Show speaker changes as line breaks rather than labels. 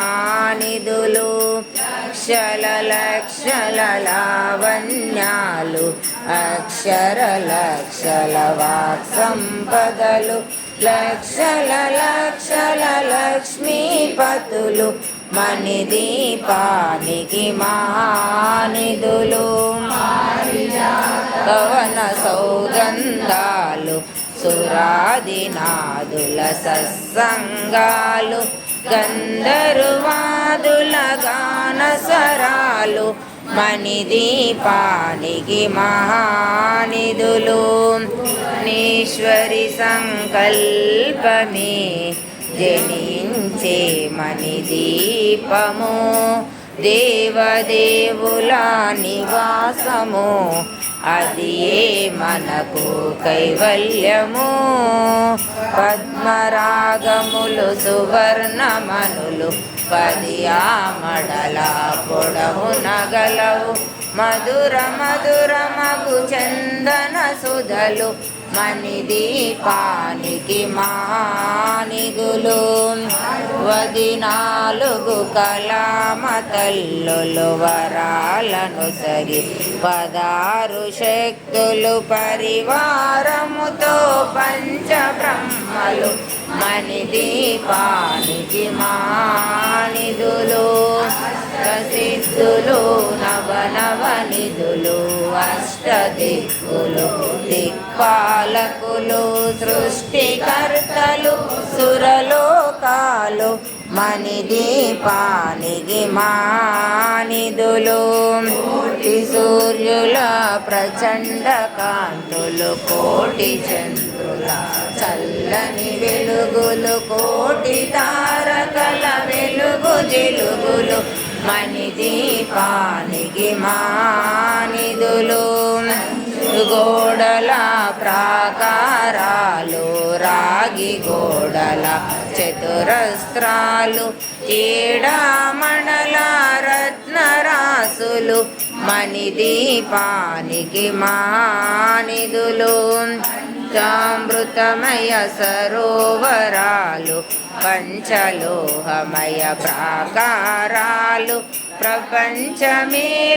మానిదులు లక్షల లక్షల లావణ్యాలు అక్షర లక్షల వాక్ సంపదలు లక్షల లక్షల లక్ష్మీపతులు మణిదీపానికి మానిదులు కవన సౌగంధాలు సురాదినాదుల సత్సంగాలు గంధర్వాదుల గానస్వరాలు మణిదీపానికి మహానిధులు నీశ్వరి సంకల్పమే జనించే మణిదీపము దేవదేవుల నివాసము అది ఏ మనకు కైవల్యము పద్మరాగములు సువర్ణమనులు పది ఆమడల పొడవు నగలవు మధుర మధురమగు చందన సుధలు మణిదీపానికి మానిదులు వదినాలుగు కళామతల్లులు వరాలను సరి 16 శక్తులు పరివారముతో పంచబ్రహ్మలు మణిదీపానికి మానిదులు సిద్ధులు నవనవనిధులు అష్టదిక్కులు దిక్పాలకులు సృష్టికర్తలు సురలోకాలు మణిదీపానికి మానిదులు కోటి సూర్యుల ప్రచండ కాంతులు కోటి చంద్రుల చల్లని వెలుగులు కోటి తారకల వెలుగు జిలుగులు మణిదీపానికి మానిదులు గోడల ప్రాకారాలు రాగి గోడల చతురస్త్రాలు ఏడామణల రత్నరాసులు మణిదీపానికి మానిదులు చామృతమయ సరోవరాలు పంచలోహమయ ప్రాకారాలు ప్రపంచమే